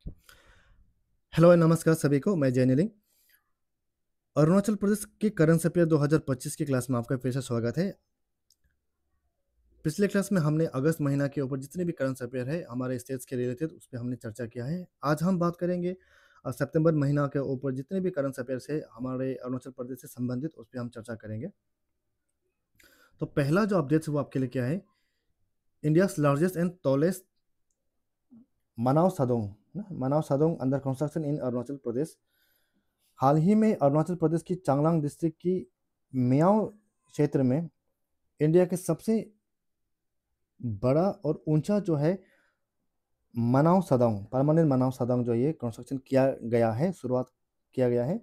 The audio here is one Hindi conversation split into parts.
हेलो नमस्कार सभी को, मैं जय नीलिंग। अरुणाचल प्रदेश के करंट अफेयर 2025 की क्लास में आपका फिर से स्वागत है। पिछले क्लास में हमने अगस्त महीना के ऊपर जितने भी करंट अफेयर है हमारे स्टेट्स के रिलेटेड उस पे हमने चर्चा किया है। आज हम बात करेंगे सितंबर महीना के ऊपर जितने भी करंट अफेयर्स है हमारे अरुणाचल प्रदेश से संबंधित उस पे हम चर्चा करेंगे। तो पहला जो अपडेट है वो आपके लिए क्या है, इंडियाज लार्जेस्ट एंड टॉलेस्ट मनाव सदोंग अंडर कंस्ट्रक्शन इन अरुणाचल प्रदेश। हाल ही में अरुणाचल प्रदेश की चांगलांग डिस्ट्रिक्ट की मियाओ क्षेत्र में इंडिया के सबसे बड़ा और ऊंचा जो है मनाव सदोंग परमानेंट मनाव सदोंग जो ये कंस्ट्रक्शन किया गया है, शुरुआत किया गया है।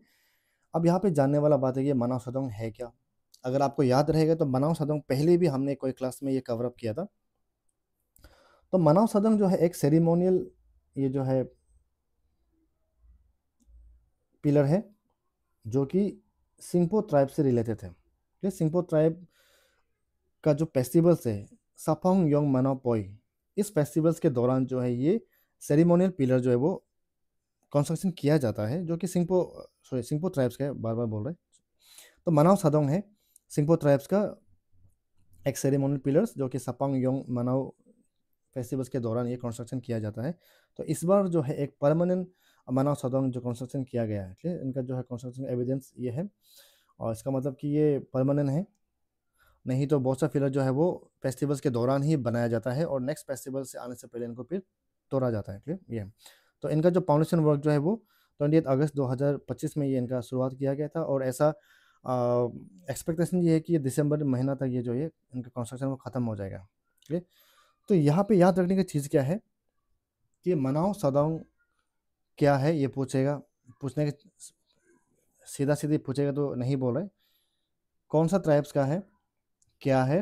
अब यहाँ पे जानने वाला बात है कि मनाव सदोंग है क्या। अगर आपको याद रहेगा तो मनाव सदोंग पहले भी हमने कोई क्लास में ये कवर अप किया था। तो मनाव सदोंग जो है एक सेरिमोनियल ये जो है पिलर है जो कि सिंगपो ट्राइब से रिलेटेड है। ये सिंगपो ट्राइब का जो फेस्टिवल्स है सफोंग योंग मनाव पोई, इस फेस्टिवल्स के दौरान जो है ये सेरिमोनियल पिलर जो है वो कंस्ट्रक्शन किया जाता है, जो कि सिंगपो ट्राइब्स का बार बार बोल रहे हैं। तो मनाव सदोंग है सिंगपो ट्राइब्स का एक सेरेमोनियल पिलर्स जो कि सपांग योंग मनाव फेस्टिवल्स के दौरान ये कंस्ट्रक्शन किया जाता है। तो इस बार जो है एक परमानेंट मनाव सदोंग जो कंस्ट्रक्शन किया गया है, ठीक है, इनका जो है कंस्ट्रक्शन एविडेंस ये है और इसका मतलब कि ये परमानेंट है। नहीं तो बहुत सा फिलर जो है वो फेस्टिवल्स के दौरान ही बनाया जाता है और नेक्स्ट फेस्टिवल से आने से पहले इनको फिर तोड़ा जाता है, क्लियर ये। तो इनका जो फाउंडेशन वर्क जो है वो 28 अगस्त 2025 में ये इनका शुरुआत किया गया था और ऐसा एक्सपेक्टेशन ये है कि ये दिसंबर महीना तक ये जो है इनका कंस्ट्रक्शन वो ख़त्म हो जाएगा, क्लियर। तो यहाँ पे याद रखने की चीज़ क्या है कि मनाओ सदाओं क्या है ये पूछने के सीधा सीधी पूछेगा तो नहीं बोल रहे, कौन सा ट्राइब्स का है, क्या है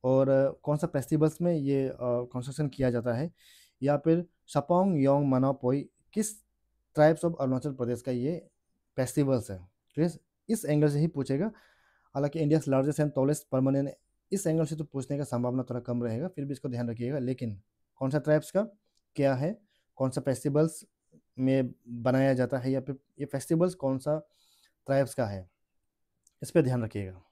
और कौन सा फेस्टिवल्स में ये कंस्ट्रक्शन किया जाता है, या फिर सपांग योंग मनापोई किस ट्राइब्स ऑफ अरुणाचल प्रदेश का ये फेस्टिवल्स है, ठीक है। इस एंगल से ही पूछेगा। हालांकि India largest and tallest permanent, इस एंगल से तो पूछने का संभावना थोड़ा कम रहेगा, फिर भी इसको ध्यान रखिएगा। लेकिन कौन सा ट्राइब्स का क्या है, कौन सा फेस्टिवल्स में बनाया जाता है, या फिर ये फेस्टिवल्स कौन सा ट्राइब्स का है, इस पर ध्यान रखिएगा।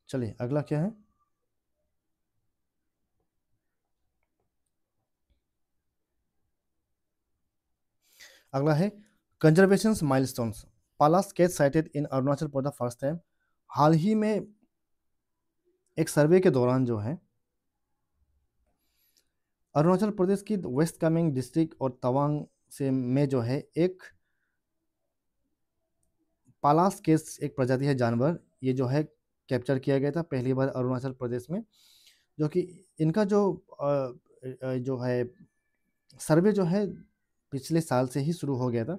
चलिए अगला क्या है, अगला है conservation milestones Pallas cat sighted in Arunachal for the first time. हाल ही में एक सर्वे के दौरान जो है अरुणाचल प्रदेश की वेस्ट कामेंग डिस्ट्रिक्ट और तवांग से में जो है एक पालास केस एक प्रजाति है जानवर, ये जो है कैप्चर किया गया था पहली बार अरुणाचल प्रदेश में। जो कि इनका जो है सर्वे जो है पिछले साल से ही शुरू हो गया था।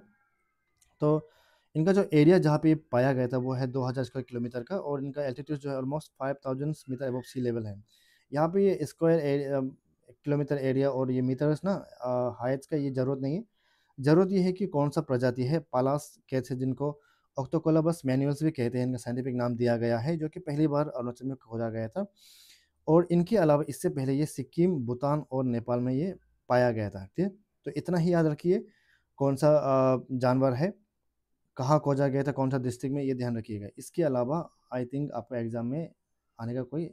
तो इनका जो एरिया जहाँ पे ये पाया गया था वो है 2000 स्क्वायर किलोमीटर का और इनका एल्टीट्यूड जो है almost 5000 metre above sea level है। यहाँ पे ये स्क्वायर किलोमीटर एरिया और ये मीटर्स ना हाइट्स का ये ज़रूरत नहीं है। ज़रूरत ये है कि कौन सा प्रजाति है पालास कहते हैं, जिनको ऑक्टोकोलबस मैनुअल्स भी कहते हैं, इनका साइंटिफिक नाम दिया गया है, जो कि पहली बार अरुणाचल में खोजा गया था। और इनके अलावा इससे पहले ये सिक्किम, भूटान और नेपाल में ये पाया गया था, ठीक है। तो इतना ही याद रखिए कौन सा जानवर है, कहाँ खोजा गया था, कौन सा डिस्ट्रिक्ट में, ये ध्यान रखिएगा। इसके अलावा आई थिंक आपको एग्जाम में आने का कोई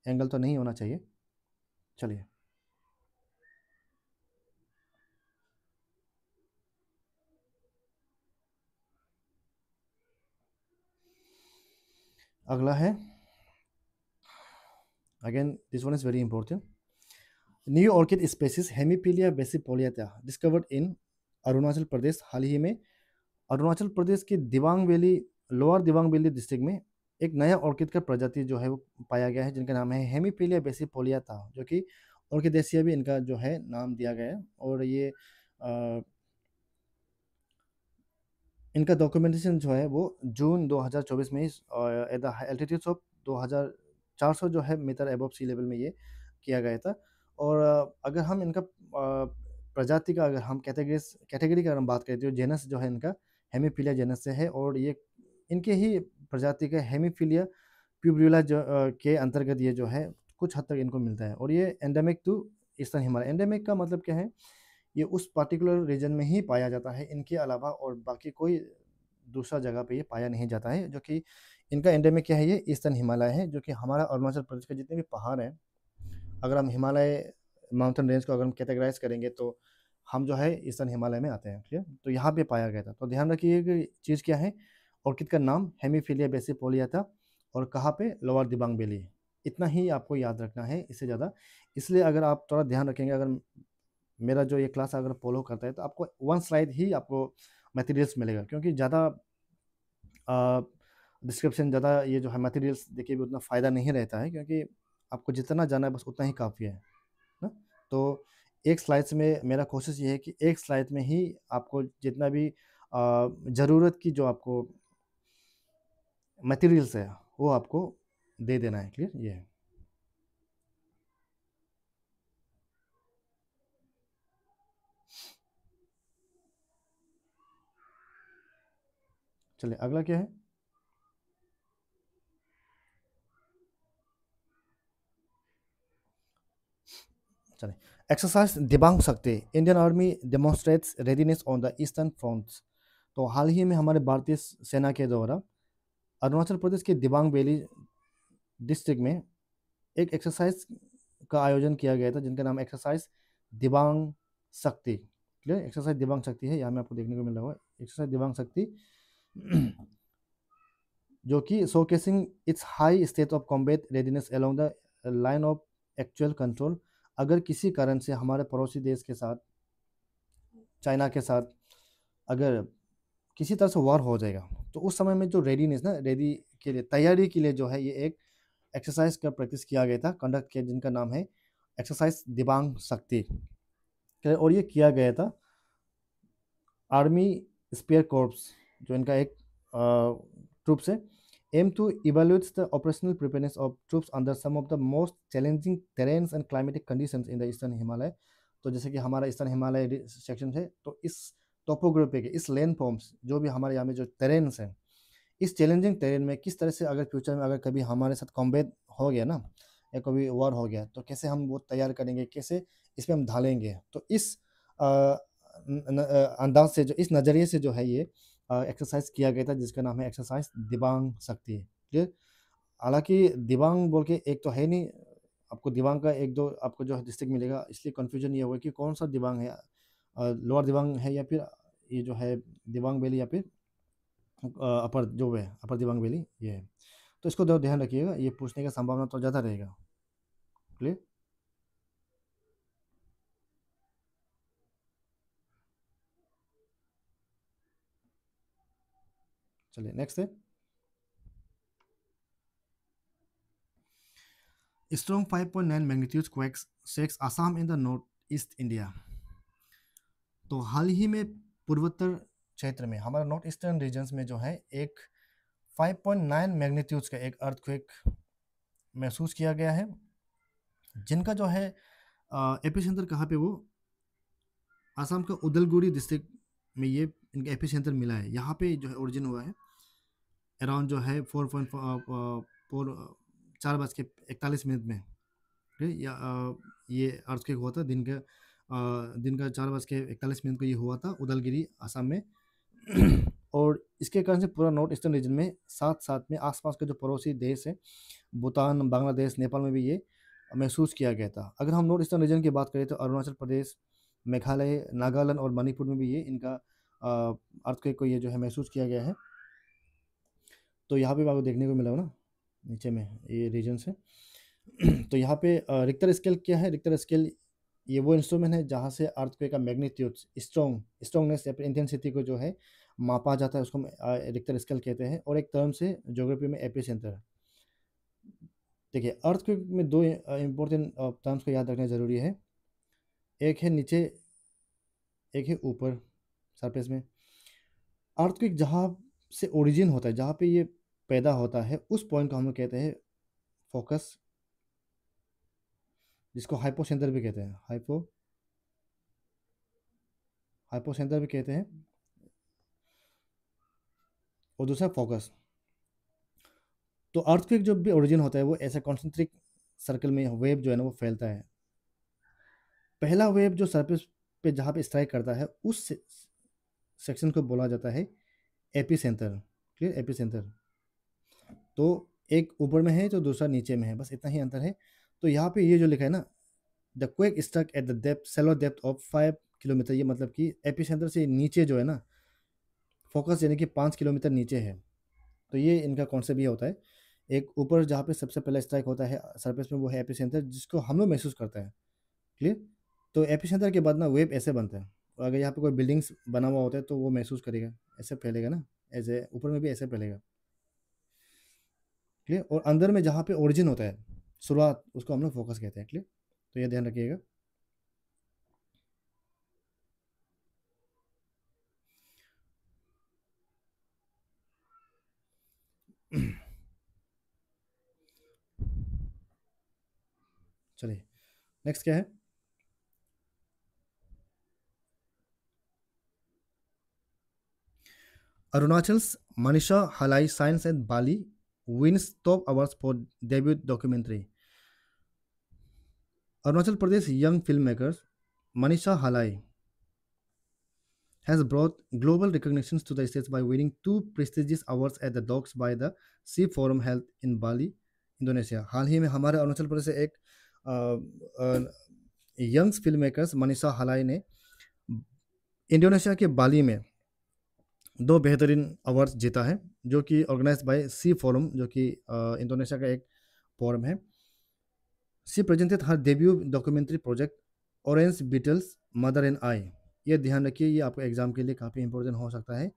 एंगल तो नहीं होना चाहिए। चलिए अगला है, again this one is very important. New orchid species Hemipilia basifoliata discovered in Arunachal Pradesh. हाल ही में अरुणाचल प्रदेश की Dibang valley, lower Dibang valley district में एक नया ऑर्किड का प्रजाति जो है वो पाया गया है, जिनका नाम है हेमीफिलिया बेसिपोलियाटा, जो कि ऑर्किडेसिया भी इनका जो है नाम दिया गया है। और ये इनका डॉक्यूमेंटेशन जो है वो जून 2024 में एट द एल्टीट्यूड्स ऑफ 2400 जो है मीटर अबव सी लेवल में ये किया गया था। और अगर हम इनका प्रजाति का अगर हम कैटेगरी का अगर हम बात करते हो, जेनस जो है इनका हेमीफिलिया जेनस से है और ये इनके ही प्रजाति का हेमीफिलिया प्यूब्रियोला जो के अंतर्गत ये जो है कुछ हद तक इनको मिलता है, और ये endemic to eastern Himalaya. Endemic का मतलब क्या है, ये उस पर्टिकुलर रीजन में ही पाया जाता है, इनके अलावा और बाकी कोई दूसरा जगह पे ये पाया नहीं जाता है। जो कि इनका एंडेमिक क्या है, ये ईस्टर्न हिमालय है, जो कि हमारा अरुणाचल प्रदेश के जितने भी पहाड़ हैं, अगर हम हिमालय माउंटेन रेंज को अगर हम कैटेगराइज करेंगे तो हम जो है ईस्टर्न हिमालय में आते हैं। क्लियर, तो यहाँ पे पाया गया था। तो ध्यान रखिए कि चीज़ क्या है, ऑर्किड का नाम हेमीफिलिया बेसिपोलिया था, और कहाँ पे, लोअर दिबांग वैली। इतना ही आपको याद रखना है, इससे ज़्यादा। इसलिए अगर आप थोड़ा ध्यान रखेंगे, अगर मेरा जो ये क्लास अगर फॉलो करता है, तो आपको वन स्लाइड ही आपको मटेरियल्स मिलेगा, क्योंकि ज़्यादा डिस्क्रिप्शन, ज़्यादा ये जो है मटेरियल्स देखिए भी उतना फ़ायदा नहीं रहता है, क्योंकि आपको जितना जाना है बस उतना ही काफ़ी है ना। तो एक स्लाइड्स में मेरा कोशिश ये है कि एक स्लाइड में ही आपको जितना भी ज़रूरत की जो आपको मटेरियल्स है वो आपको दे देना है। क्लियर, ये है। चलिए अगला क्या है, चलिए एक्सरसाइज दिबांग शक्ति, Indian army demonstrates readiness on the eastern fronts. तो हाल ही में हमारे भारतीय सेना के द्वारा अरुणाचल प्रदेश के दिबांग वैली डिस्ट्रिक्ट में एक एक्सरसाइज का आयोजन किया गया था, जिनका नाम एक्सरसाइज दिबांग शक्ति। क्लियर, एक्सरसाइज दिबांग शक्ति है, यहाँ में आपको देखने को मिल रहा होगा एक्सरसाइज दिबांग शक्ति, जो कि showcasing it's high state of combat readiness along the line of actual control. अगर किसी कारण से हमारे पड़ोसी देश के साथ, चाइना के साथ, अगर किसी तरह से वार हो जाएगा, तो उस समय में जो रेडीनेस ना, रेडी के लिए, तैयारी के लिए जो है, ये एक एक्सरसाइज का प्रैक्टिस किया गया था, कंडक्ट किया, जिनका नाम है एक्सरसाइज दिबांग शक्ति। और ये किया गया था आर्मी स्पेयर कॉर्प्स, जो इनका एक ट्रूप्स है, aim to evaluate the operational preparedness of troops under some of the most challenging terrains and climatic conditions in the eastern Himalaya. तो जैसे कि हमारा ईस्टर्न हिमालय सेक्शन है, तो इस टोपोग्राफी के, इस लैंड फॉर्म्स, जो भी हमारे यहाँ में जो टेरेन्स हैं, इस चैलेंजिंग टेरेन में किस तरह से अगर फ्यूचर में अगर कभी हमारे साथ कॉम्बैट हो गया ना, या कभी वॉर हो गया, तो कैसे हम वो तैयार करेंगे, कैसे इसमें हम ढालेंगे। तो इस अंदाज से, जो इस नज़रिए से जो है ये एक्सरसाइज किया गया था, जिसका नाम है एक्सरसाइज दिबांग शक्ति। क्लियर, हालांकि दिबांग बोल के एक तो है नहीं, आपको दिबांग का एक दो आपको जो है डिस्ट्रिक्ट मिलेगा, इसलिए कन्फ्यूजन ये हुआ कि कौन सा दिबांग है, लोअर दिबांग है या फिर ये जो है दिबांग वैली, या फिर अपर जो है अपर दिबांग वैली ये है। तो इसको ध्यान रखिएगा, ये पूछने का संभावना तो ज़्यादा रहेगा। क्लियर, चलिए नेक्स्ट है, strong 5.9 magnitude quakes shakes Assam in the north east India. तो हाल ही में पूर्वोत्तर क्षेत्र में, हमारा नॉर्थ ईस्टर्न रीजन्स में जो है, एक 5.9 मैग्नीट्यूड्स का एक अर्थक्वेक महसूस किया गया है, जिनका जो है एपिसेंटर कहाँ पे, वो आसाम का उदलगुरी डिस्ट्रिक्ट में ये इनका एपिसेंटर मिला है। यहाँ पे जो है ओरिजिन हुआ है, अराउंड जो है 4:41 में। ठीक है, ये अर्थक्वेक हुआ था दिन का 4:41 को ये हुआ था उदलगिरी आसाम में। और इसके कारण से पूरा नॉर्थ ईस्टर्न रीजन में, साथ साथ में आसपास के जो पड़ोसी देश है, भूटान, बांग्लादेश, नेपाल में भी ये महसूस किया गया था। अगर हम नॉर्थ ईस्टर्न रीजन की बात करें, तो अरुणाचल प्रदेश, मेघालय, नागालैंड और मणिपुर में भी ये इनका अर्थक्वेक को ये जो है महसूस किया गया है। तो यहाँ पे आपको देखने को मिला हो ना, नीचे में ये रीजन है। तो यहाँ पे रिक्टर स्केल क्या है, रिक्टर स्केल ये वो इंस्ट्रूमेंट है जहाँ से अर्थक्वेक का मैग्नीट्यूड, स्ट्रॉन्गनेस या फिर इंटेंसिटी को जो है मापा जाता है, उसको हम रिक्टर स्केल कहते हैं। और एक टर्म से ज्योग्राफी में एपिसेंटर। देखिए, अर्थक्वेक में दो इंपॉर्टेंट टर्म्स को याद रखना ज़रूरी है, एक है नीचे, एक है ऊपर सरफेस में। अर्थक्वेक जहाँ से ओरिजिन होता है, जहाँ पे ये पैदा होता है, उस पॉइंट को हम लोग कहते हैं फोकस, जिसको हाइपोसेंटर भी कहते हैं, हाइपोसेंटर भी कहते हैं, और दूसरा फोकस। तो अर्थक्वेक जो भी ओरिजिन होता है वो ऐसे कॉन्सेंट्रिक सर्कल में वेव जो है ना वो फैलता है। पहला वेव जो सरफेस पे जहाँ पे स्ट्राइक करता है उस सेक्शन को बोला जाता है एपिसेंटर। Clear, epicentre. तो एक ऊपर में है तो दूसरा नीचे में है, बस इतना ही अंतर है। तो यहाँ पे ये जो लिखा है ना, the quake struck at the depth shallow depth of 5 kilometre, ये मतलब कि एपिसेंटर से नीचे जो है ना फोकस यानी कि 5 किलोमीटर नीचे है। तो ये इनका कॉन्सेप्ट ये होता है, एक ऊपर जहाँ पे सबसे पहला स्ट्राइक होता है सरफेस में वो है एपिसेंटर, जिसको हम लोग महसूस करते हैं। क्लियर। तो एपिसेंटर के बाद ना वेव ऐसे बनता है, और अगर यहाँ पे कोई बिल्डिंग्स बना हुआ होता है तो वो महसूस करेगा, ऐसे फैलेगा ना, ऐसे ऊपर में भी ऐसे फैलेगा। क्लियर। और अंदर में जहाँ पे ओरिजिन होता है, शुरुआत, उसको हम लोग फोकस कहते हैं। क्लियर। तो ये ध्यान रखिएगा। चलिए, नेक्स्ट क्या है? Arunachal's Manisha Halai signs at Bali wins top awards for debut documentary. Arunachal Pradesh young filmmakers Manisha Halai has brought global recognitions to the states by winning two prestigious awards at the Docs by the Sea Forum held in Bali, Indonesia. हाल ही में हमारे अरुणाचल प्रदेश से एक यंग फिल्म मेकर्स मनीषा हलाई ने इंडोनेशिया के बाली में दो बेहतरीन अवार्ड्स जीता है, जो कि ऑर्गेनाइज बाय सी फोरम, जो कि इंडोनेशिया का एक फोरम है। She presented her debut documentary project orange beetles mother and I. ये ध्यान रखिए, ये आपको एग्जाम के लिए काफ़ी इंपॉर्टेंट हो सकता है।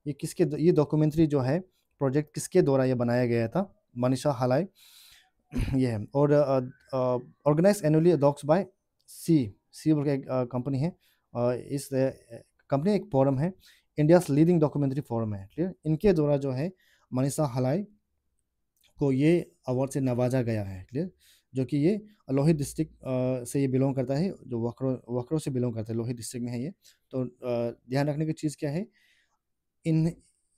ये किसके, ये डॉक्यूमेंट्री जो है प्रोजेक्ट किसके द्वारा ये बनाया गया था? मनीषा हलाई ये है। और ऑर्गेनाइज एनुअली डॉक्स बाय सी, सी बोल के एक कंपनी है। इस कंपनी एक फोरम है, इंडिया लीडिंग डॉक्यूमेंट्री फोरम है। क्लियर। इनके द्वारा जो है मनीषा हलाई को ये अवार्ड से नवाजा गया है। क्लियर। जो कि ये लोहित डिस्ट्रिक्ट से ये बिलोंग करता है, जो वक्रो से बिलोंग करता है, लोहित डिस्ट्रिक्ट में है ये। तो ध्यान रखने की चीज़ क्या है, इन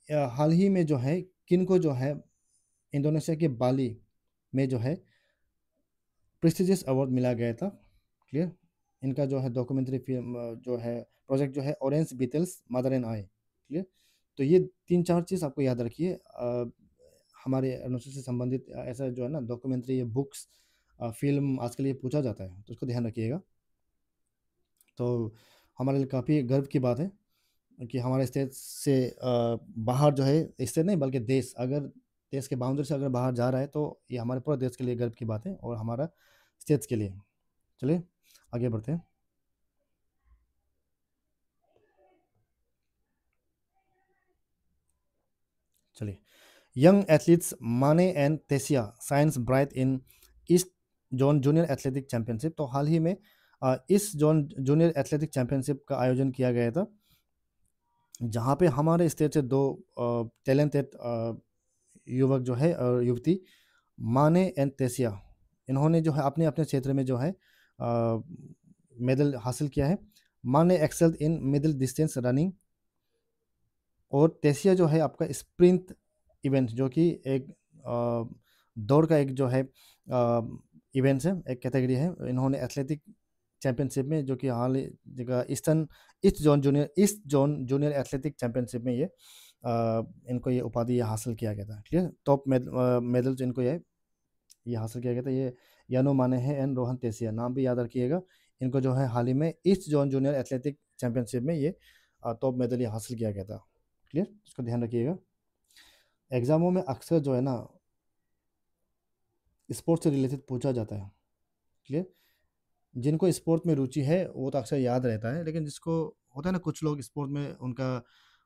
हाल ही में जो है किन को जो है इंडोनेशिया के बाली में जो है प्रेस्टिजियस अवार्ड मिला गया था। क्लियर। इनका जो है डॉक्यूमेंट्री फिल्म जो है प्रोजेक्ट जो है orange beetles mother and I. Clear. तो ये तीन चार चीज़ आपको याद रखिए। हमारे अरुणाचल से संबंधित ऐसा जो है ना डॉक्यूमेंट्री बुक्स फिल्म आजकल ये पूछा जाता है, तो उसको ध्यान रखिएगा। तो हमारे लिए काफ़ी गर्व की बात है कि हमारे स्टेट से बाहर जो है, स्टेट नहीं बल्कि देश, अगर देश के बाउंड्री से अगर बाहर जा रहा है तो ये हमारे पूरे देश के लिए गर्व की बात है, और हमारा स्टेट्स के लिए। चलिए आगे बढ़ते हैं। चलिए, young athletes Mane and Tesia shine bright in east zone junior athletic championship. तो हाल ही में इस जोन जूनियर एथलेटिक चैंपियनशिप का आयोजन किया गया था, जहाँ पे हमारे स्टेट से दो टैलेंटेड युवक जो है और युवती माने एंड तेसिया, इन्होंने जो है अपने अपने क्षेत्र में जो है मेडल हासिल किया है। माने excelled in middle distance running, और तेसिया जो है आपका स्प्रिंट इवेंट, जो कि एक दौड़ का एक जो है इवेंट्स है, एक कैटेगरी है। इन्होंने एथलेटिक चैंपियनशिप में, जो कि हाल ही जगह east zone junior athletic championship में ये इनको ये उपाधि ये हासिल किया गया था। क्लियर। टॉप मेडल इनको ये हासिल किया गया था। ये यानो माने हैं एंड रोहन तेसिया, नाम भी याद रखिएगा। इनको जो है हाल ही में east zone junior athletic championship में ये टॉप मेडल ये हासिल किया गया था। क्लियर, इसको ध्यान रखिएगा। एग्जामों में अक्सर जो है ना स्पोर्ट्स से रिलेटेड पूछा जाता है। क्लियर। जिनको स्पोर्ट में रुचि है वो तो अक्सर याद रहता है, लेकिन जिसको होता है ना, कुछ लोग स्पोर्ट में उनका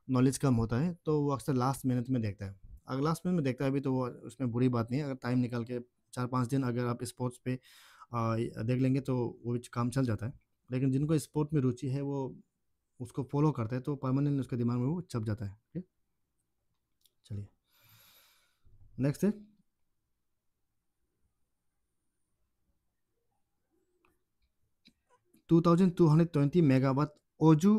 नॉलेज कम होता है, तो वो अक्सर लास्ट मिनट में देखता है। अगर लास्ट मिनट में देखता है भी तो वो उसमें बुरी बात नहीं है। अगर टाइम निकाल के 4-5 दिन अगर आप स्पोर्ट्स पे देख लेंगे तो वो काम चल जाता है। लेकिन जिनको स्पोर्ट में रुचि है वो उसको फॉलो करते हैं, तो परमानेंट उसके दिमाग में वो छप जाता है। ठीक। चलिए, नेक्स्ट है 2220 megawatt Oju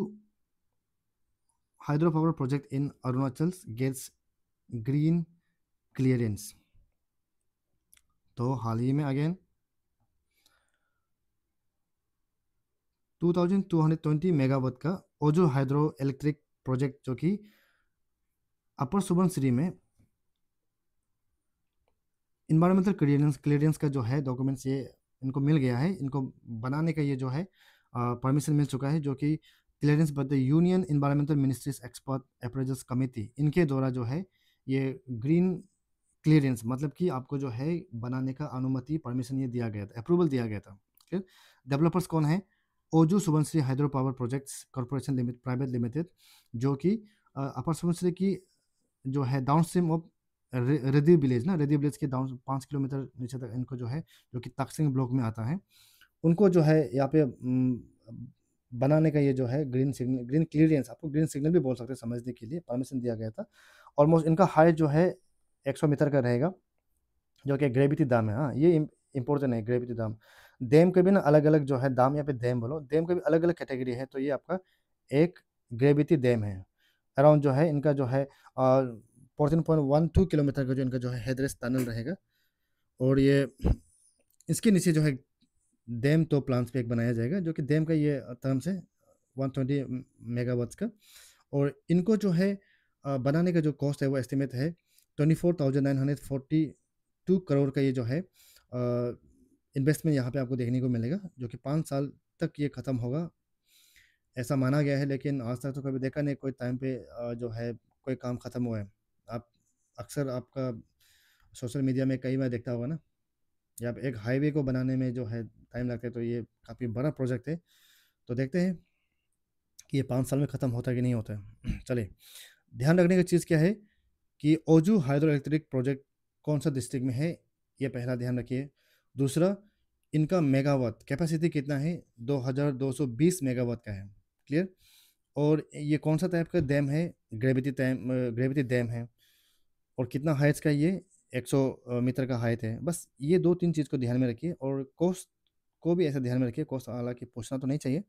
hydropower project in Arunachal gets green clearance. तो हाल ही में अगेन 2220 मेगावाट का ओजो हाइड्रो इलेक्ट्रिक प्रोजेक्ट जो कि अपर सुबनसिरी में इन्वायरमेंटल क्लियरेंस का जो है डॉक्यूमेंट्स ये इनको मिल गया है। इनको बनाने का ये जो है परमिशन मिल चुका है, जो कि clearance by the union environmental ministries expert appraisals committee, इनके द्वारा जो है ये ग्रीन क्लियरेंस मतलब कि आपको जो है बनाने का अनुमति परमिशन ये दिया गया था, अप्रूवल दिया गया था। ठीक, डेवलपर्स कौन है? Oju Subansiri hydro power projects corporation private limited, जो कि अपर सुबनसिरी की जो है down stream of Redi village ना, रेदी विलेज के डाउन 5 किलोमीटर नीचे तक इनको जो है, जो कि तकसिंग ब्लॉक में आता है, उनको जो है यहाँ पे बनाने का ये जो है ग्रीन सिग्नल, ग्रीन क्लियरेंस, आपको ग्रीन सिग्नल भी बोल सकते हैं समझने के लिए, परमिशन दिया गया था। ऑलमोस्ट इनका हाइट जो है 100 मीटर का रहेगा, जो कि ग्रेविटी दाम है। हाँ, ये इंपॉर्टेंट है, ग्रेविटी दाम। डैम के भी ना अलग अलग जो है दाम, यहाँ पे डैम बोलो, डैम के भी अलग अलग कैटेगरी है। तो ये आपका एक ग्रेविटी डैम है। अराउंड जो है इनका जो है 14.12 किलोमीटर का जो इनका जो है हेडरेस्ट टनल रहेगा। और ये इसके नीचे जो है डैम तो प्लांट्स पे एक बनाया जाएगा, जो कि डैम का ये टर्म्स है 120 मेगावाट्स का। और इनको जो है बनाने का जो कॉस्ट है वो एस्टिमेट है 24,942 करोड़ का। ये जो है इन्वेस्टमेंट यहाँ पे आपको देखने को मिलेगा, जो कि 5 साल तक ये ख़त्म होगा ऐसा माना गया है। लेकिन आज तक तो कभी देखा नहीं कोई टाइम पे जो है कोई काम ख़त्म हुआ है। आप अक्सर आपका सोशल मीडिया में कई बार देखता होगा ना, या आप एक हाईवे को बनाने में जो है टाइम लगता है, तो ये काफ़ी बड़ा प्रोजेक्ट है। तो देखते हैं कि ये 5 साल में ख़त्म होता है कि नहीं होता है। चलिए, ध्यान रखने की चीज़ क्या है कि ओजू हाइड्रो इलेक्ट्रिक प्रोजेक्ट कौन सा डिस्ट्रिक्ट में है, ये पहला ध्यान रखिए। दूसरा, इनका मेगावाट कैपेसिटी कितना है? 2220 मेगावाट का है। क्लियर? और ये कौन सा टाइप का डैम है? ग्रेविटी डैम है। और कितना हाइट्स का ये? 100 मीटर का हाइट है। बस ये 2-3 चीज़ को ध्यान में रखिए, और कॉस्ट को भी ऐसा ध्यान में रखिए। कॉस्ट हालांकि पूछना तो नहीं चाहिए,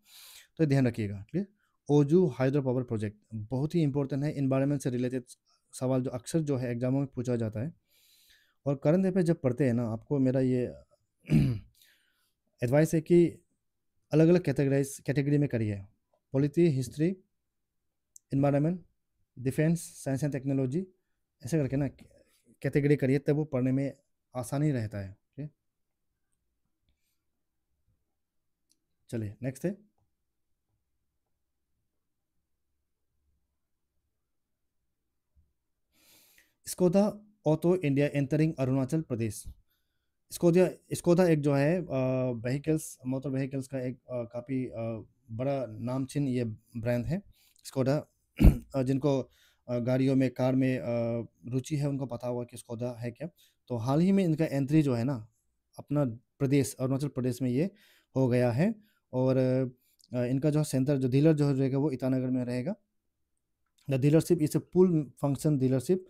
तो ध्यान रखिएगा। क्लियर? ओजू हाइड्रो पावर प्रोजेक्ट बहुत ही इंपॉर्टेंट है, इन्वायरमेंट से रिलेटेड सवाल जो अक्सर जो है एग्जामों में पूछा जाता है। और करंट अफेयर जब पढ़ते हैं ना, आपको मेरा ये एडवाइस है कि अलग अलग कैटेगरी में करिए। Polity, history, environment, defence, science and technology, ऐसे करके ना कैटेगरी करिए, तब वो पढ़ने में आसानी रहता है। ठीक? चलिए नेक्स्ट है स्कोदा auto India entering Arunachal Pradesh. स्कोदा एक जो है व्हीकल्स, मोटर व्हीकल्स का एक काफ़ी बड़ा नामचीन ये ब्रांड है स्कोदा। जिनको गाड़ियों में, कार में रुचि है, उनको पता होगा कि स्कोदा है क्या। तो हाल ही में इनका एंट्री जो है ना अपना प्रदेश अरुणाचल प्रदेश में ये हो गया है। और इनका जो सेंटर, जो डीलर जो रहेगा वो ईटानगर में रहेगा। The dealership is a full function dealership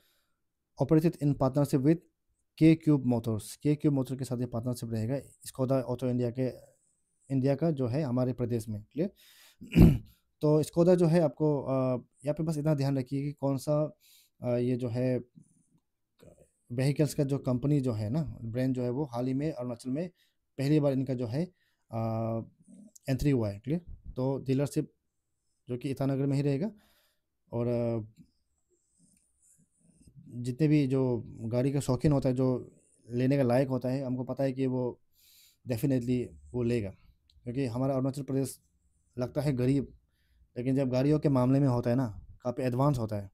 operated in partnership with के क्यूब मोटर्स। के क्यूब मोटर के साथ ये पार्टनरशिप रहेगा स्कोदा ऑटो इंडिया का जो है हमारे प्रदेश में। क्लियर? तो स्कोदा जो है आपको यहाँ पे बस इतना ध्यान रखिए कि कौन सा ये जो है व्हीकल्स का जो कंपनी जो है ना, ब्रांड जो है वो हाल ही में अरुणाचल में पहली बार इनका जो है एंट्री हुआ है। क्लियर? तो डीलरशिप जो कि ईटानगर में ही रहेगा। और जितने भी जो गाड़ी का शौकीन होता है, जो लेने का लायक होता है, हमको पता है कि वो डेफिनेटली वो लेगा, क्योंकि हमारा अरुणाचल प्रदेश लगता है गरीब, लेकिन जब गाड़ियों के मामले में होता है ना, काफ़ी एडवांस होता है।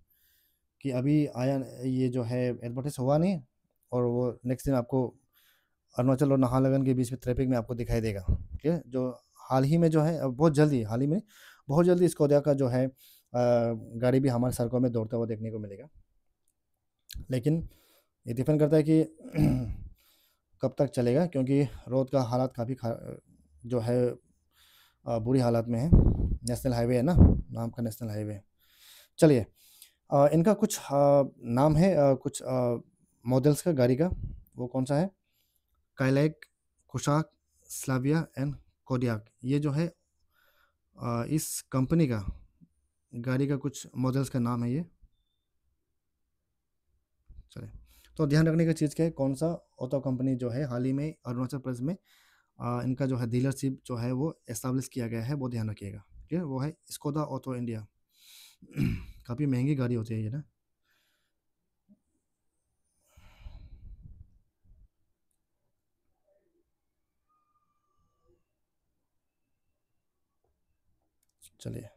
कि अभी आया ये जो है एडवर्टाइज हुआ नहीं, और वो नेक्स्ट दिन आपको अरुणाचल और नाहरलगुन के बीच में ट्रैफिक में आपको दिखाई देगा। ठीक है? जो हाल ही में जो है बहुत जल्दी, हाल ही में बहुत जल्दी स्कोडा का जो है गाड़ी भी हमारे सड़कों में दौड़ता हुआ देखने को मिलेगा। लेकिन ये डिपेंड करता है कि कब तक चलेगा, क्योंकि रोड का हालात काफ़ी जो है बुरी हालत में है। नेशनल हाईवे है ना, नाम का नेशनल हाईवे। चलिए, इनका कुछ नाम है, कुछ मॉडल्स का गाड़ी का। वो कौन सा है? Kylaq, Kushaq, Slavia and Kodiak. ये जो है इस कंपनी का गाड़ी का कुछ मॉडल्स का नाम है ये। चलिए, तो ध्यान रखने की चीज़ क्या है, कौन सा ऑटो कंपनी जो है हाल ही में अरुणाचल प्रदेश में इनका जो है डीलरशिप जो है वो एस्टैब्लिश किया गया है, वो ध्यान रखिएगा। ठीक है, वो है स्कोदा ऑटो इंडिया। काफ़ी महंगी गाड़ी होती है ये ना। चलिए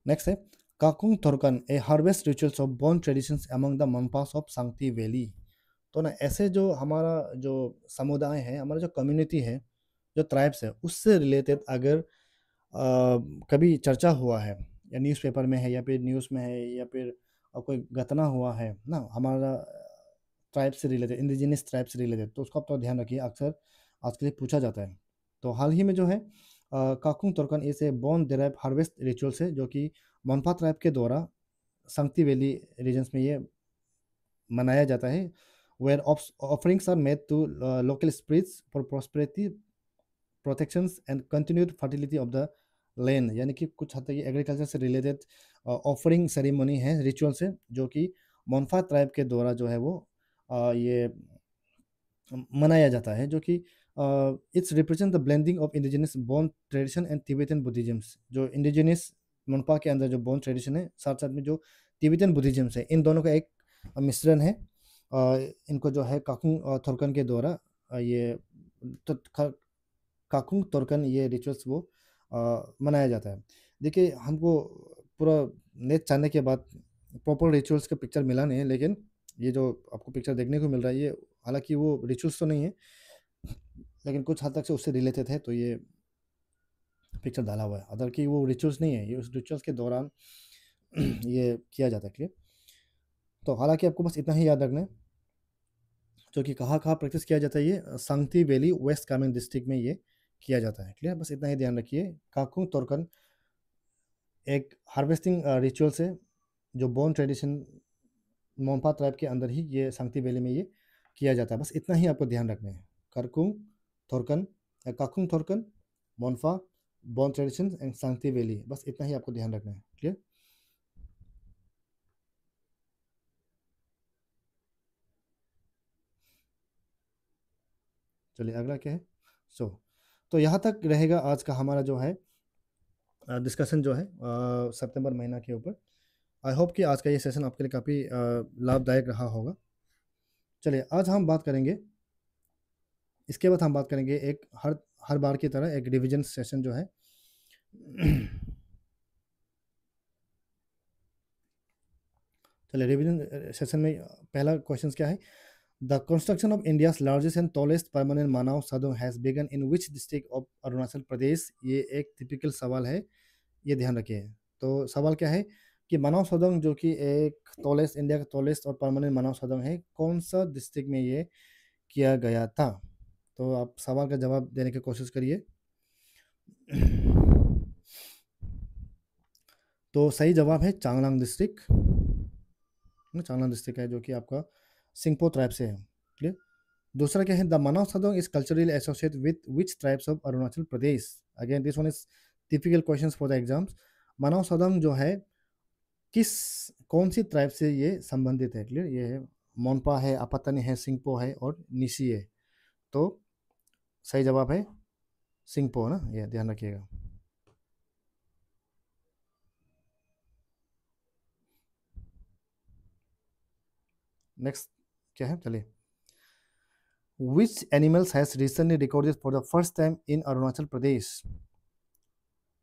नेक्स्ट है Kakung Thorkan a harvest rituals of Bon traditions among the Monpas of Sangti valley. तो ना ऐसे जो हमारा जो समुदाय है, हमारा जो कम्युनिटी है, जो ट्राइब्स है, उससे रिलेटेड अगर कभी चर्चा हुआ है या न्यूज़पेपर में है या फिर न्यूज़ में है या फिर कोई घटना हुआ है ना हमारा ट्राइब से रिलेटेड, इंडिजिनस ट्राइब से रिलेटेड, तो उसको आप तो ध्यान रखिए, अक्सर आज के लिए पूछा जाता है। तो हाल ही में जो है काकुंग तोरकन इस ए बॉन डेराइव हार्वेस्ट रिचुअल्स है जो कि मोनपा ट्राइब के द्वारा संगती वैली रीजन्स में ये मनाया जाता है, where offerings are made to local spirits for prosperity, protections and continued fertility of the land. यानी कि कुछ हद तक ये एग्रीकल्चर से रिलेटेड ऑफरिंग सेरेमनी है, रिचुअल्स है, जो कि मोनफा ट्राइब के द्वारा जो है वो ये मनाया जाता है, जो कि it's represent the blending of indigenous Bon tradition and Tibetan Buddhisms. जो इंडिजिनस मोनपा के अंदर जो बोन ट्रेडिशन है, साथ साथ में जो तिब्बतन बुद्धिज्म्स है, इन दोनों का एक मिश्रण है। इनको जो है काकुंग थोरकन के द्वारा ये तो काकुंग तोरकन ये रिचुअल्स वो मनाया जाता है। देखिए हमको पूरा नेट जानने के बाद प्रॉपर रिचुअल्स का पिक्चर मिला नहीं है, लेकिन ये जो आपको पिक्चर देखने को मिल रहा है ये हालांकि वो रिचुअल्स तो नहीं है, लेकिन कुछ हद तक से उससे रिलेटेड है, तो ये पिक्चर डाला हुआ है। अदर कि वो रिचुअल्स नहीं है, ये उस रिचुअल्स के दौरान ये किया जाता है। क्लियर। तो हालांकि आपको बस इतना ही याद रखना है, जो कि कहाँ कहाँ प्रैक्टिस किया जाता है, ये सांगती वैली वेस्ट कामेंग डिस्ट्रिक्ट में ये किया जाता है। क्लियर, बस इतना ही ध्यान रखिए। काकुंग तोरकन एक हार्वेस्टिंग रिचुअल्स है, जो बोन ट्रेडिशन मोनपा ट्राइब के अंदर ही ये सांगती वैली में ये किया जाता है। बस इतना ही आपको ध्यान रखना है। करकुंग थोरकन, काकुंग थोरकन, मोनफा, बोन ट्रेडिशन एंड सांगती वैली, बस इतना ही आपको ध्यान रखना है। क्लियर। चलिए अगला क्या है। सो तो यहाँ तक रहेगा आज का हमारा जो है डिस्कशन जो है सितंबर महीना के ऊपर। आई होप कि आज का ये सेशन आपके लिए काफ़ी लाभदायक रहा होगा। चलिए आज हम बात करेंगे, इसके बाद हम बात करेंगे एक हर हर बार की तरह एक रिवीजन सेशन जो है। चलिए रिवीजन सेशन में पहला क्वेश्चन क्या है। The construction of India's largest and tallest permanent मानव सदन has begun in which district of Arunachal Pradesh. ये एक टिपिकल सवाल है, ये ध्यान रखिए। तो सवाल क्या है कि मानव सदन जो कि एक टॉलेस्ट, इंडिया का टॉलेस्ट और परमानेंट मानव सदन है, कौन सा डिस्ट्रिक्ट में ये किया गया था। तो आप सवाल का जवाब देने की कोशिश करिए। तो सही जवाब है चांगलांग डिस्ट्रिक्ट। चांगलांग डिस्ट्रिक्ट है, जो कि आपका सिंगपो ट्राइब से है। क्लियर। दूसरा क्या है, द मानव सदोंग is culturally associate with which tribes of Arunachal Pradesh. Again this one is typical questions for the exams. मानव सदोंग जो है किस कौन सी ट्राइब से ये संबंधित है। क्लियर, ये है मोनपा है, अपतनी है, सिंगपो है और निशी है। तो सही जवाब है सिंगपो ना, ये ध्यान रखिएगा। नेक्स्ट क्या है, चलिए। Which animals has recently recorded for the first time in Arunachal Pradesh.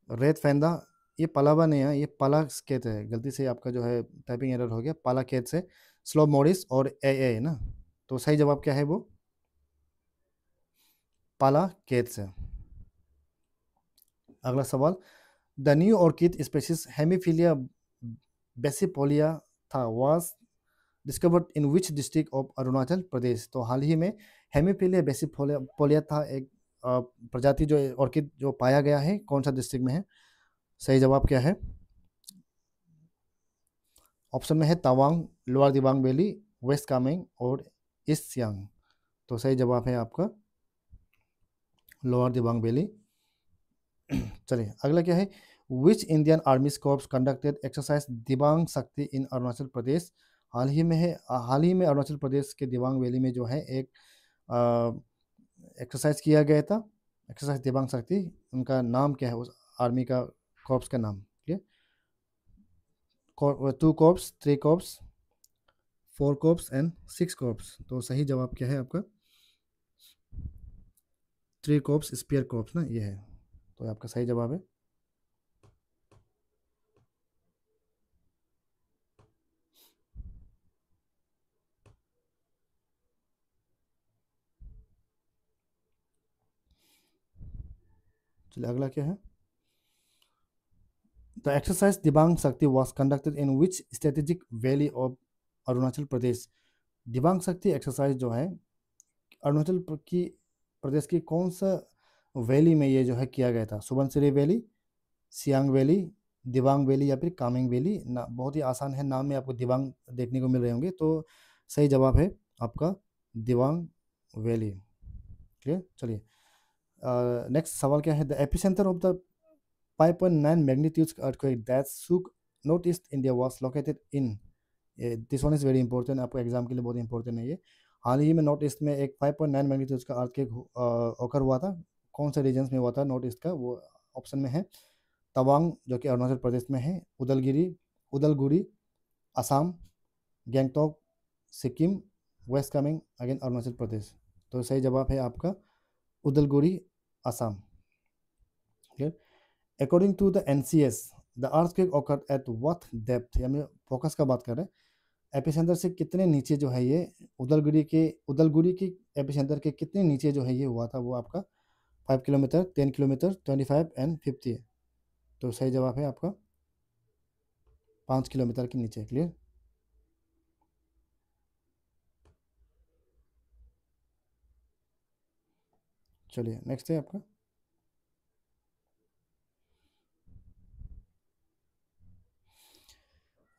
Red panda, ये पलावा नहीं है, ये पाला स्केट है, गलती से आपका जो है टाइपिंग एरर हो गया। पाला केट से स्लो मोरिस और ए ना, तो सही जवाब क्या है वो पाला केट से। अगला सवाल, the new orchid species Hemipilia basifoliata was discovered in which district of Arunachal Pradesh. तो हाल ही में हेमीफिलिया बेसिपोलिया था एक प्रजाति जो ऑर्किड जो पाया गया है, कौन सा डिस्ट्रिक्ट में है। सही जवाब क्या है, ऑप्शन में है Tawang, lower Dibang valley, west Kameng और ईस्ट सियांग। तो सही जवाब है आपका लोअर दिबांग वैली। चलिए अगला क्या है, which Indian army corps conducted exercise Dibang शक्ति इन अरुणाचल प्रदेश? हाल ही में अरुणाचल प्रदेश के दिबांग वैली में जो है एक एक्सरसाइज किया गया था, एक्सरसाइज दिबांग शक्ति। उनका नाम क्या है उस आर्मी का कॉर्प्स का नाम? ठीक है, 2 corps, 3 corps, 4 corps and 6 corps. तो सही जवाब क्या है आपका? 3 कॉर्प्स, स्पेयर कॉर्प्स ना, ये है। तो आपका सही जवाब है। चलिए अगला क्या है? The exercise Dibang Shakti was conducted in which strategic valley of Arunachal Pradesh? Dibang Shakti exercise जो है की प्रदेश की कौन सा वैली में ये जो है किया गया था? Subansiri valley, Siang valley, Dibang valley या फिर कामेंग वैली? ना बहुत ही आसान है, नाम में आपको दिबांग देखने को मिल रहे होंगे। तो सही जवाब है आपका दिबांग वैली। क्लियर? चलिए नेक्स्ट सवाल क्या है? The epicentre of the 5.9 magnitude earthquake that shook northeast India was located in, this one is very important, आपको एग्जाम के लिए बहुत इंपॉर्टेंट है ये। हाल ही में नॉर्थ ईस्ट में एक 5.9 मैग्नीट्यूड का अर्थक्वेक ओकर हुआ था। कौन से रीजन्स में हुआ था नॉर्थ ईस्ट का? वो ऑप्शन में है तवांग जो कि अरुणाचल प्रदेश में है, उदलगुरी असम, गैंगटॉक सिक्किम, वेस्ट कामेंग अगेन अरुणाचल प्रदेश। तो सही जवाब है आपका Udalguri Assam. Clear? According to the NCS, the earthquake occurred at what depth? यानी फोकस का बात कर रहे हैं, एपिसेंटर से कितने नीचे जो है ये उदलगुरी की एपिसेंटर के कितने नीचे जो है ये हुआ था? वो आपका 5 किलोमीटर, 10 किलोमीटर, 25 एंड 50 है। तो सही जवाब है आपका 5 किलोमीटर के नीचे। क्लियर? चलिए नेक्स्ट है आपका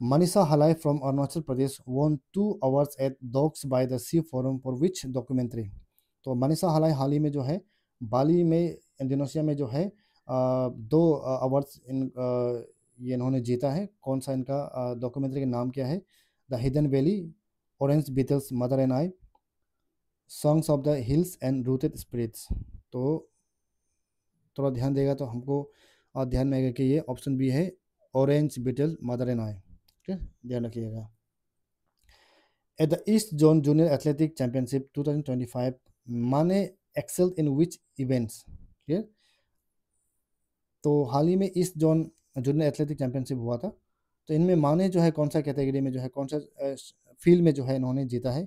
Manisha Halai from Arunachal Pradesh won 2 awards at Dogs by the Sea Forum for which documentary? तो मनीषा हलाई हाल ही में जो है बाली में इंडोनेशिया में जो है 2 अवार्ड्स ये इन्होंने जीता है। कौन सा इनका डॉक्यूमेंट्री का नाम क्या है? The hidden valley, orange beetles, mother and I, songs of the hills and rooted spirits. तो थोड़ा ध्यान देगा तो हमको ध्यान में आएगा कि ये ऑप्शन बी है, orange beetle, mother and I. ठीक है, ध्यान रखिएगा। At the East Zone Junior Athletic Championship 2025, Mane excelled in which events? Clear? तो हाल ही में east zone junior athletic championship हुआ था। तो इनमें माने जो है कौन सा कैटेगरी में जो है कौन सा फील्ड में जो है इन्होंने जीता है?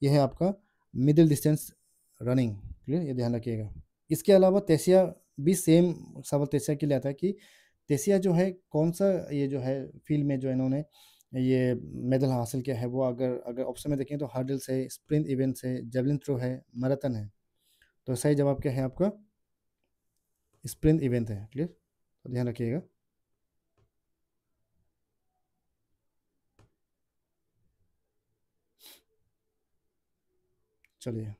यह है आपका मिडिल डिस्टेंस रनिंग। क्लियर? ये ध्यान रखिएगा। इसके अलावा तेसिया भी सेम सवाल तेसिया के लिए आता है कि तेसिया जो है कौन सा ये जो है फील्ड में जो इन्होंने ये मेडल हासिल किया है? वो अगर अगर ऑप्शन में देखें तो हर्डल्स है, स्प्रिंट इवेंट्स है, जेवलिन थ्रो है, मैराथन है। तो सही जवाब क्या है आपका? स्प्रिंट इवेंट है। क्लियर? तो ध्यान रखिएगा। चलिए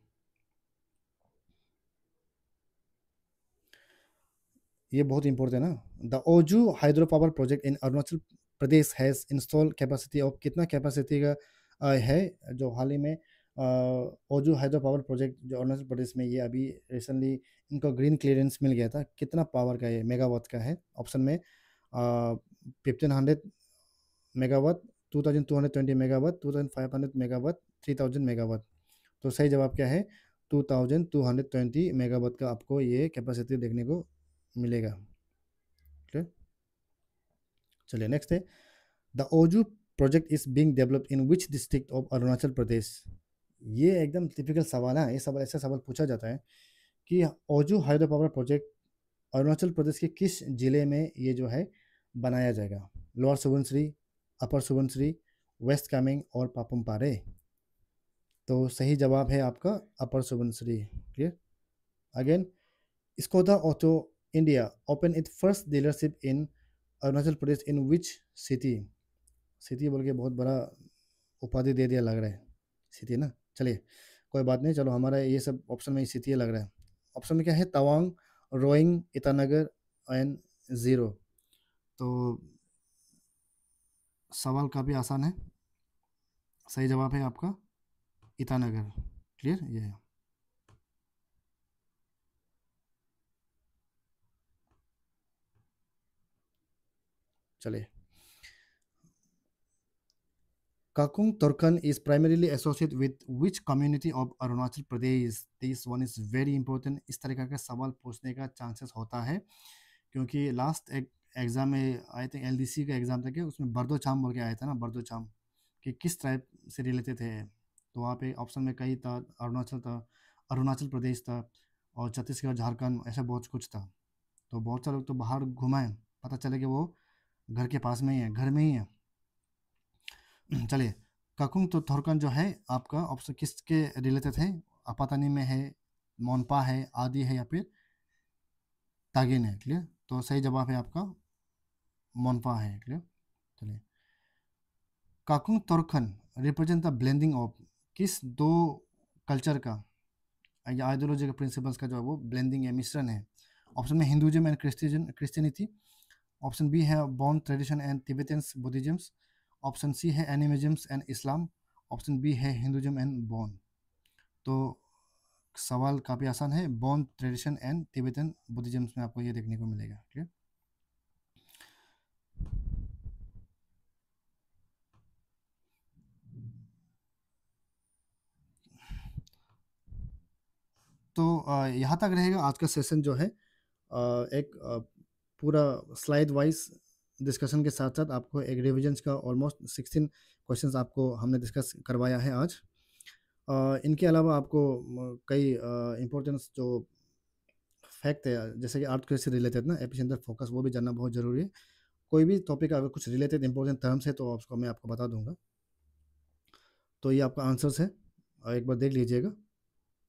ये बहुत इंपॉर्टेंट है ना। The Oju hydro power project in Arunachal Pradesh has install capacity of, कितना कैपेसिटी का है जो हाल ही में ओजू हाइड्रो पावर प्रोजेक्ट जो अरुणाचल प्रदेश में ये अभी रिसेंटली इनको ग्रीन क्लियरेंस मिल गया था? कितना पावर का ये मेगावाट का है? ऑप्शन में 1500 मेगावाट, 2220 मेगावाट, 2500 मेगावाट, 3000 मेगावाट। तो सही जवाब क्या है? 2220 मेगावाट का आपको ये कैपेसिटी देखने को मिलेगा। क्लियर? चलिए नेक्स्ट है the Oju project is being developed in which district of Arunachal Pradesh? ये एकदम टिपिकल सवाल है। ये सवाल ऐसा सवाल पूछा जाता है कि Oju hydro power project Arunachal Pradesh के किस जिले में ये जो है बनाया जाएगा? Lower Subansiri, upper Subansiri, west Kameng और पापुम पारे? तो सही जवाब है आपका upper Subansiri. Clear? Again, Skoda auto India open it first dealership in Arunachal Pradesh in which city? City बोल के बहुत बड़ा उपाधि दे दिया लग रहा है, सिटी ना। चलिए कोई बात नहीं, चलो हमारा ये सब ऑप्शन में सिटी लग रहा है। ऑप्शन में क्या है? तवांग, रोइंग, ईटानगर एंड ज़ीरो। तो सवाल काफ़ी आसान है। सही जवाब है आपका ईटानगर। क्लियर ये है। चलिए, Kakung Turkan is primarily associated with which community of Arunachal Pradesh? This one is very important. इस तरह का सवाल पूछने का चांसेस होता है, क्योंकि लास्ट एक एग्जाम में आई थिंक एलडीसी का एग्जाम था कि उसमें बर्दोचाम बोल के आया था ना, बर्दोचाम कि किस ट्राइब से रिलेटेड है। तो वहाँ पे ऑप्शन में कई था, अरुणाचल था, अरुणाचल प्रदेश था, और छत्तीसगढ़, झारखंड, ऐसा बहुत कुछ था। तो बहुत सारे लोग तो बाहर घुमाए, पता चले कि वो घर के पास में ही है, घर में ही है। चलिए, काकुंग तो थोरकन जो है आपका ऑप्शन किसके रिलेटेड है? आपातानी में है, मोनपा है, आदि है, या फिर तागिन है। क्लियर, तो सही जवाब है आपका मोनपा है। क्लियर। चलिए, काकुंग तोरखन रिप्रेजेंट द ब्लेंडिंग ऑफ किस दो कल्चर का या आइडियोलॉजी के प्रिंसिपल्स का जो है वो ब्लेंडिंग है, मिश्रण है? ऑप्शन में Hinduism and Christianity, option B है Bon tradition and Tibetans Buddhisms, option C है animisms and Islam, option B है हिंदुइज्म एंड बॉन। तो सवाल काफ़ी आसान है, बॉन ट्रेडिशन एंड तिब्बतियन बुद्धिज्म्स में आपको ये देखने को मिलेगा। ठीक है। तो यहाँ तक रहेगा आज का सेशन जो है। एक पूरा स्लाइड वाइज डिस्कशन के साथ साथ आपको एक रिविजन्स का ऑलमोस्ट 16 क्वेश्चंस आपको हमने डिस्कस करवाया है आज। इनके अलावा आपको कई इम्पोर्टेंस जो फैक्ट है, जैसे कि अर्थ से रिलेटेड ना, एपिसेंटर फोकस, वो भी जानना बहुत ज़रूरी है। कोई भी टॉपिक अगर कुछ रिलेटेड इंपॉर्टेंट टर्म्स है तो उसको मैं आपको बता दूंगा। तो ये आपका आंसर्स है, एक बार देख लीजिएगा।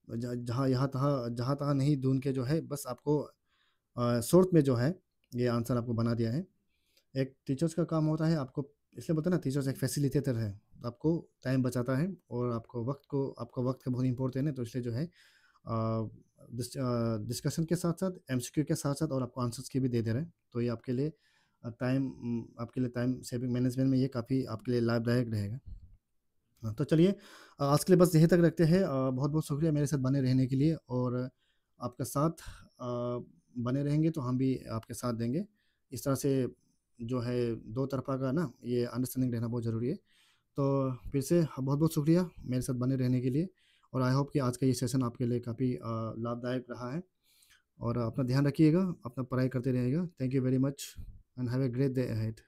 जहाँ तहाँ नहीं ढूंढ के जो है, बस आपको शॉर्ट में जो है ये आंसर आपको बना दिया है। एक टीचर्स का काम होता है आपको, इसलिए बता ना, टीचर्स एक फैसिलिटेटर है, आपको टाइम बचाता है और आपका वक्त का बहुत इंपॉर्टेंट है। तो इसलिए जो है डिस्कशन के साथ साथ एमसीक्यू के साथ साथ और आपको आंसर्स की भी दे रहे हैं। तो ये आपके लिए टाइम सेविंग मैनेजमेंट में ये काफ़ी आपके लिए लाभदायक रहेगा। तो चलिए, आज के लिए बस यहीं तक रखते हैं। बहुत बहुत शुक्रिया मेरे साथ बने रहने के लिए, और आपका साथ बने रहेंगे तो हम भी आपके साथ देंगे। इस तरह से जो है दो तरफा का ना ये अंडरस्टैंडिंग रहना बहुत ज़रूरी है। तो फिर से बहुत बहुत शुक्रिया मेरे साथ बने रहने के लिए, और आई होप कि आज का ये सेशन आपके लिए काफ़ी लाभदायक रहा है। और अपना ध्यान रखिएगा, अपना पढ़ाई करते रहिएगा। Thank you very much and have a great day ahead.